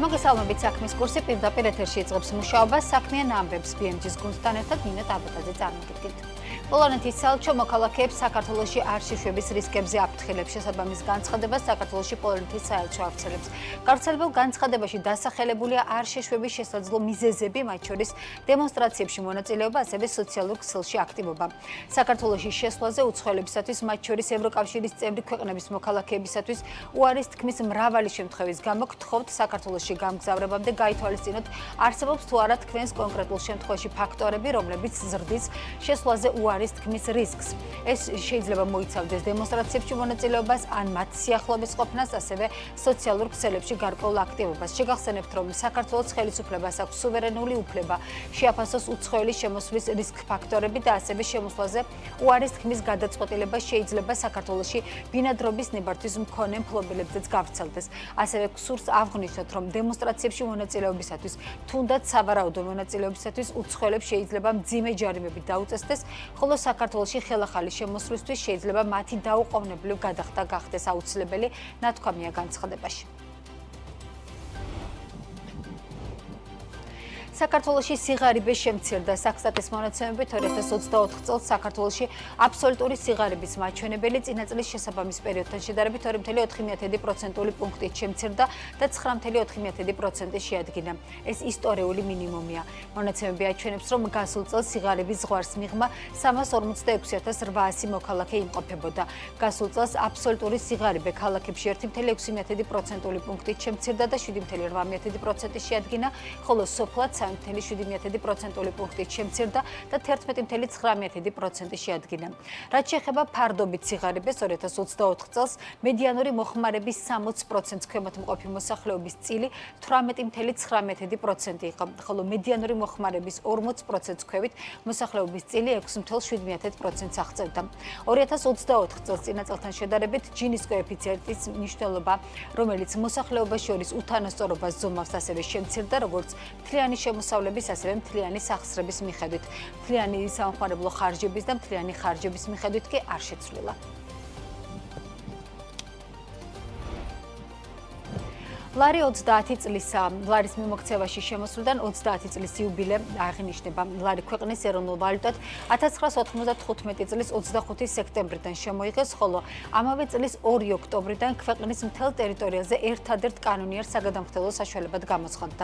მოგესალმებით საქმის კურსი პირდაპირ ეთერში იწყებს მუშაობას საქმიან ამბებს BMG-ს გუნდთან ერთად ნინო ტაბატაძე წარმოგიდგენთ. პოლონეთის საელჩო მოქალაქეებს საქართველოში არ შეშვების რისკებზე აფრთხილებს შესაბამის განცხადებას საქართველოში პოლონეთის საელჩო ავრცელებს. გავრცელებულ განცხადებაში დასახელებულია არ შეშვების შესაძლო მიზეზები, მათ შორის დემონსტრაციებში მონაწილეობა, ასევე სოციალურ ქსელში აქტივობა. საქართველოში შესვლაზე უცხოელებისათვის, მათ შორის ევროკავშირის წევრი ქვეყნების მოქალაქეებისათვის უარის თქმის მრავალი შემთხვევის გამო გთხოვთ საქართველოში გამგზავრებამდე გაითვალისწინოთ, არსებობს თუ არა თქვენს კონკრეტულ შემთხვევაში ფაქტორები, რომლებიც ზრდის შესვლაზე უარის თქმის რისკს. ეს შეიძლება მოიცავდეს დემონსტრაციებში მონაწილეობას ან მათ სიახლოვეს ყოფნას, ასევე სოციალურ ქსელებში გარკვეულ აქტივობას. შეგახსენებთ, რომ საქართველოს ხელისუფლებას აქვს სუვერენული უფლება შეაფასოს უცხოელის შემოსვლის რისკ ფაქტორები და ასევე შემოსვლაზე უარის თქმის გადაწყვეტილება შეიძლება საქართველოში ბინადრობის ნებართვის მქონე მფლობელებზეც გავრცელდეს. ასევე გსურს აღნიშნოთ, რომ დემონსტრაციებში მონაწილეობისათვის, თუნდაც სავარაუდო მონაწილეობისათვის უცხოელებს შეიძლება მძიმე ჯარიმები დაუწესდეს, ხოლო საქართველოში ხელახალი შემოსვლისთვის შეიძლება მათი დაუყოვნებლივ გადახდა გახდეს აუცილებელი, ნათქვამია განცხადებაში. საქართველოში სიღარიბე შემცირდა. საქსტატის მონაცემებით 2024 წელს საქართველოში აბსოლუტური სიღარიბის მაჩვენებელი წინა წლის შესაბამის პერიოდთან შედარებით 2.4% პუნქტით შემცირდა და 9.4% შეადგინა. ეს ისტორიული მინიმუმია. მონაცემები აჩვენებს, რომ გასულ წელს სიღარიბის ზღვარს მიღმა 346.800 მოქალაქე იმყოფებოდა. გასულ წელს აბსოლუტური სიღარიბე ქალაქებში 1.6% პუნქტით შემცირდა და 7.8% შეადგინა, ხოლო სოფლად 3.7% პუნქტით შემცირდა და 11.9% შეადგინა. რაც შეეხება ფარდობით სიღარიბეს 2024 წელს მედიანური მოხმარების 60%-ს ქვემოთ მყოფი მოსახლეობის წილი 18.9% იყო, ხოლო მედიანური მოხმარების 40%-ს ქვევით მოსახლეობის წილი 6.7%-ს აღწევდა. 2024 წელს წინა წელთან შედარებით ჯინის კოეფიციენტის მნიშვნელობა, რომელიც მოსახლეობას შორის უთანასწორობას ზომავს, ასევე შემცირდა, როგორც მთლიანი მოსავლების, ასევე მთლიანი სახსრების მიხედვით. მთლიანი სამხმარებლო ხარჯების და მთლიანი ხარჯების მიხედვით კი არ შეცვლილა. ლარი 30 წლისა. ლარის მიმოქცევაში შემოსვლიდან 30 წლის იუბილე აღინიშნება. ლარი ქვეყნის ეროვნულ ვალუტად 1995 წლის 25 სექტემბრიდან შემოიღეს, ხოლო ამავე წლის 2 ოქტომბრიდან ქვეყნის მთელ ტერიტორიაზე ერთადერთ კანონიერ საგადამხდელო საშუალებად გამოცხადდა.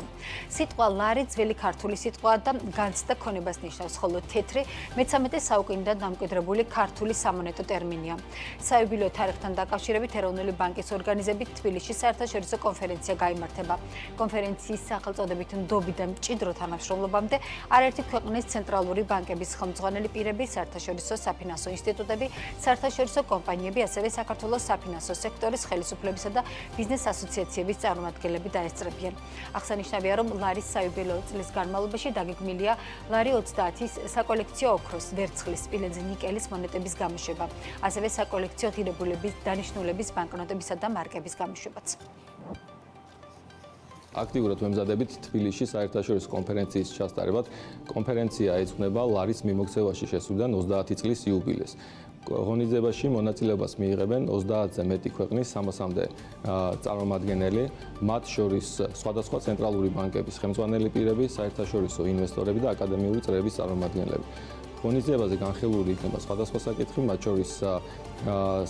სიტყვა ლარი ძველი ქართული სიტყვაა და განცდა ქონებას ნიშნავს, ხოლო თეთრი მე-13 საუკუნიდან დამკვიდრებული ქართული სამონეტო ტერმინია. საიუბილეო თარიღთან დაკავშირებით ეროვნული ბანკის ორგანიზებით თბილისში საერთაშორისო კონფერენცია გაიმართება. კონფერენციის სახელწოდებით ნდობიდან მჭიდრო თანამშრომლობამდე არაერთი ქვეყნის ცენტრალური ბანკების ხელმძღვანელი პირები, საერთაშორისო საფინანსო ინსტიტუტები, საერთაშორისო კომპანიები, ასევე საქართველოს საფინანსო სექტორის ხელისუფლებისა და ბიზნეს ასოციაციების წარმომადგენლები დაესწრებიან. აღსანიშნავია, რომ ლარის საიუბილეო წლის განმავლობაში დაგეგმილია ლარი 30-ის საკოლექციო ოქროს, ვერცხლის, სპილენძის, ნიკელის მონეტების გამოშვება, ასევე საკოლექციო ღირებულების, დანიშნულების, ბანკნოტებისა და მარკების გამოშვებაც. აქტიურად ვემზადებით თბილისში საერთაშორისო კონფერენციის ჩასტარებად. კონფერენცია ეძღვნება ლარის მიმოქცევაში შესვლიდან 30 წლის იუბილეს. ღონისძიებაში მონაწილეობას მიიღებენ 30-ზე მეტი ქვეყნის 300-მდე წარმომადგენელი, მათ შორის სხვადასხვა ცენტრალური ბანკების ხელმძღვანელი პირები, საერთაშორისო ინვესტორები და აკადემიური წრეების წარმომადგენლები. ღონისძიებაზე განხილული იქნება სხვადასხვა საკითხი, მათ შორის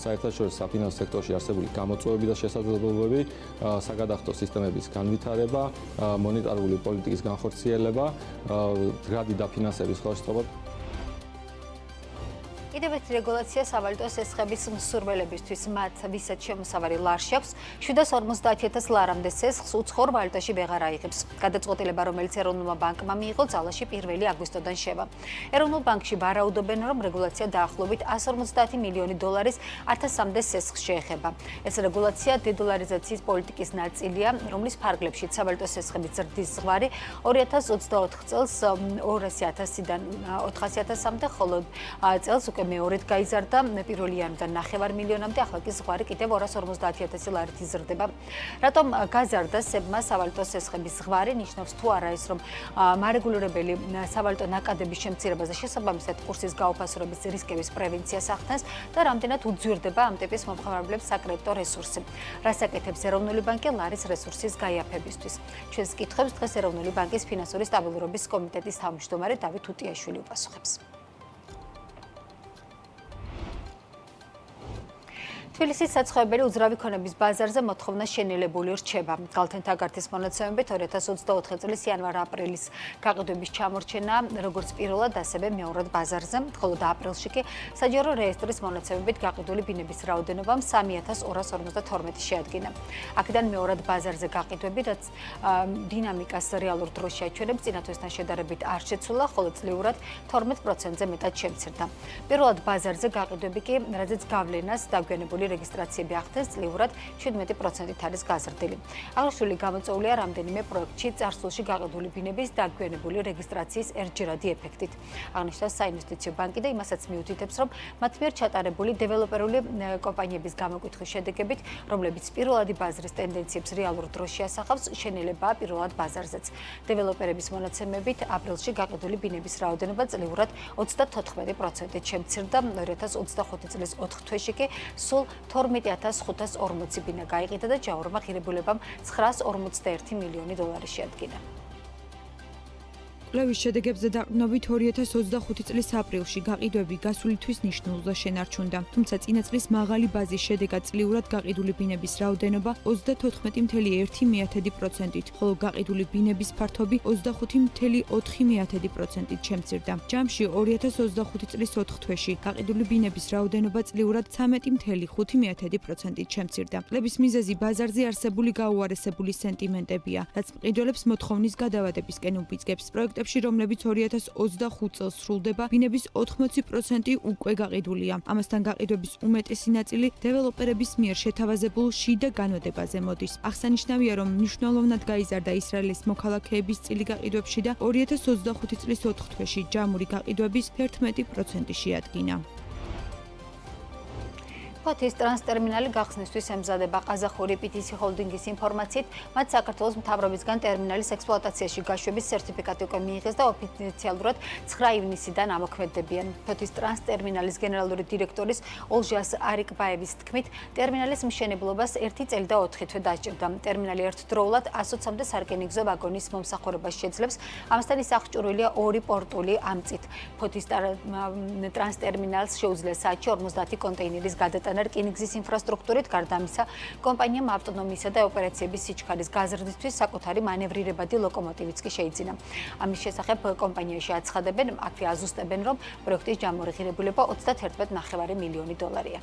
საერთაშორისო საფინანსო სექტორში არსებული გამოწვევები და შესაძლებლობები, საგადახდო სისტემების განვითარება, მონეტარული პოლიტიკის განხორციელება, მდგრადი დაფინანსების ხელშეწყობა. კიდევ ერთი რეგულაცია სავალუტო სესხების მსურველებისთვის, მათ ვისაც შემოსავალი ლარში აქვს, 750.000 ლარამდე სესხს უცხოურ ვალუტაში ვეღარ აიღებს. გადაწყვეტილება, რომელიც ეროვნულმა ბანკმა მიიღო, ძალაში 1 აგვისტოდან შევა. ეროვნულ ბანკში ვარაუდობენ, რომ რეგულაცია დაახლოებით 150 მილიონი დოლარის 1000-მდე სესხს შეეხება. ეს რეგულაცია დედოლარიზაციის პოლიტიკის ნაწილია, რომლის ფარგლებშიც სავალუტო სესხების ზრდის ზღვარი 2024 წელს 200.000-დან 400.000-მდე, ხოლო წელს უკვე მეორედ გაიზარდა, პირველი იანვრიდან 9 მილიონამდე, ახლა კი ზღვარი კიდევ 250,000 ლარით იზრდება. რატომ გაზარდა სებმა სავალუტო სესხების ზღვარი? ნიშნავს თუ არა ეს, რომ მარეგულირებელი სავალუტო ნაკადების შემცირებაზე შესაბამისად კურსის გაუფასურების რისკების პრევენციას ახდენს და რამდენად უძვირდება ამ ტიპის მომხმარებლებს საკრედიტო რესურსი. რას აკეთებს ეროვნული ბანკი ლარის რესურსის გაიაფებისთვის? ჩვენს კითხვებს დღეს ეროვნული ბანკის ფინანსური სტაბილურობის კომიტეტის თავმჯდომარე დავით უტიაშვილი უპასუხებს. თბილისის საცხოვრებელი უძრავი ქონების ბაზარზე მოთხოვნა შენელებული რჩება. გალთენთა გართის მონაცემებით 2024 წლის იანვარ-აპრილის გაყიდვების ჩამორჩენა როგორც პირველად, ასევე მეორად ბაზარზე, ხოლო აპრილში კი საჯარო რეესტრის მონაცემებით გაყიდული ბინების რაოდენობამ 3252 შეადგინა. აქედან მეორად ბაზარზე გაყიდვები, რაც დინამიკას რეალურ დროს შეაჩვენებს, წინა თვესთან შედარებით არ შეცვლა, ხოლო წლიურად 12%-ზე მეტად შემცირდა. პირველად ბაზარზე გაყიდვები კი, რადგან გავლენას დაგვიანებული რეგისტრაციები ახდენს, წლიურად 17%-ით არის გაზრდილი. აღნიშნული გამოწვეულია რამდენიმე პროექტში წარსულში გაყიდული ბინების დაგვიანებული რეგისტრაციის ერთჯერადი ეფექტით. აღნიშნავს საინვესტიციო ბანკი და იმასაც მიუთითებს, რომ მათ მიერ ჩატარებული დეველოპერული კომპანიების გამოკითხვის შედეგებით, რომლებიც პირველადი ბაზრის ტენდენციებს რეალურ დროს შეასახავს, შენელებაა პირველად ბაზარზეც. დეველოპერების მონაცემებით აპრილში გაყიდული ბინების რაოდენობა წლიურად 34%-ით შემცირდა, 2025 წლის 4 თვეში კი სულ 12540 ბინა გაიყიდა და ჯაურმა ღირებულებამ 951 მილიონი დოლარი შეადგინა. კვლევის შედეგებზე დაყრდნობით 2025 წლის აპრილში გაყიდვები გასული თვის ნიშნულზე შენარჩუნდა, თუმცა წინა წლის მაღალი ბაზის შედეგად წლიურად გაყიდული ბინების რაოდენობა 34.1%-ით, ხოლო გაყიდული ბინების ფართობი 25.4%-ით შემცირდა. ჯამში 2025 წლის 4 თვეში გაყიდული ბინების რაოდენობა წლიურად 13.5%-ით შემცირდა. კვლევის მიზეზი ბაზარზე არსებული გაუარესებული სენტიმენტებია, რაც მყიდველებს მოთხოვნის გადავადებისკენ უბიძგებს. რომლებიც 2025 წელს სრულდება, ბინების 80% უკვე გაყიდულია. ამასთან გაყიდვების უმეტესი ნაწილი დეველოპერების მიერ შეთავაზებულ შიდა განოდებაზე მოდის. აღსანიშნავია, რომ მნიშვნელოვნად გაიზარდა ისრაელის მოქალაქეების წილი გაყიდვებში და 2025 წლის 4 თვეში ჯამური გაყიდვების 11% შეადგინა. ფოთის ტრანსტერმინალი გახსნისთვის ემზადება. ყაზახური PTC ჰოლდინგის ინფორმაციით, მათ საქართველოს მთავრობისგან ტერმინალის ექსპლუატაციაში გაშვების სერტიფიკატი უკვე მიიღეს და ოფიციალურად 9 ივნისიდან ამოქმედებიან. ფოთის ტრანსტერმინალის გენერალური დირექტორის ოლჟას არიკბაევის თქმით, ტერმინალის მშენებლობას 1 წელი და 4 თვე დაჭირდა. ტერმინალი ერთდროულად 120-მდე სარკინიგზო ვაგონის მომსახურებას შეძლებს. ამასთან ის აღჭურვილია 2 პორტული ამწით. ფოთის ტრანსტერმინალს შეუძლია საათში 50 კონტეინერის გადატანა რკინიგზის ინფრასტრუქტურით, გარდა ამისა, კომპანიამ ავტონომიისა და ოპერაციების სიჩქარის გაზრდისთვის საკუთარი მანევრირებადი ლოკომოტივიც კი შეიძინა. ამის შესახებ კომპანიაში აცხადებენ, აქვე აზუსტებენ, რომ პროექტის ჯამური ღირებულება 31.5 მილიონი დოლარია.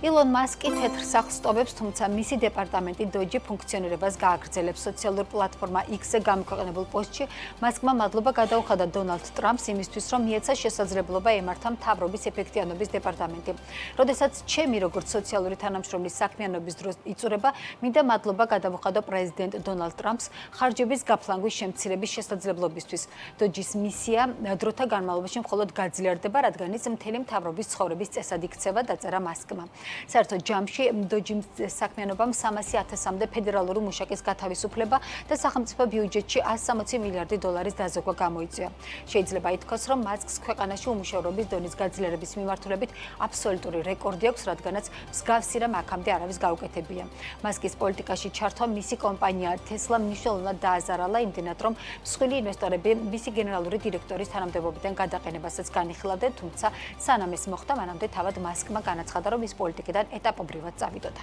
ილონ მასკი თეთრ სახლს სტობებს, თუმცა მისი დეპარტამენტი დოჯი ფუნქციონირებას გააგრძელებს. სოციალურ პლატფორმა X-ზე გამოქვეყნებულ პოსტში მასკმა მადლობა გადაუხადა დონალდ ტრამპს იმისთვის, რომ მიეცა შესაძლებლობა ემართა მთავრობის ეფექტიანობის დეპარტამენტი. როდესაც ჩემი როგორც სოციალური თანამშრომლის საქმიანობის დროს იწურება, მინდა მადლობა გადავუხადო პრეზიდენტ დონალდ ტრამპს ხარჯების გაფლანგვის შემცირების შესაძლებლობისთვის. დოჯის მისია დროთა განმავლობაში მხოლოდ გაძლიერდება, რადგან ის მთელი მთავრობის ცხოვრების წესად იქცევა, დაწერა მასკმა. საერთოდ ჯამში დოჯის საქმიანობამ 300,000-მდე ფედერალური მუშაკის გათავისუფლება და სახელმწიფო ბიუჯეტში 160 მილიარდი დოლარის დაზოგვა გამოიწვია. შეიძლება ითქვას, რომ მასკს ქვეყანაში უმუშევრობის დონის გაძლიერების მიმართულებით აბსოლუტური რეკორდი აქვს, რადგანაც მსგავსი რამ აქამდე არავის გაუკეთებია. მასკის პოლიტიკაში ჩართვა მისი კომპანია Tesla მნიშვნელოვნად დააზარალა, იმდენად რომ მსხვილი ინვესტორები მისი გენერალური დირექტორის თანამდებობიდან გადაყენებასაც განიხილავდნენ, თუმცა სანამ ეს მოხდა, მანამდე თავად მასკმა განაცხადა, რომ ის პოლიტიკიდან ეტაპობრივად წავიდოდა.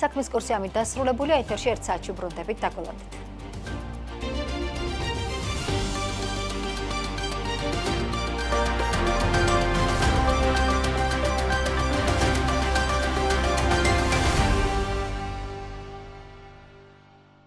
საქმის კურსი ამით დასრულებულია, ეთერში 1 საათში ბრუნდებით, დაგვალანდით.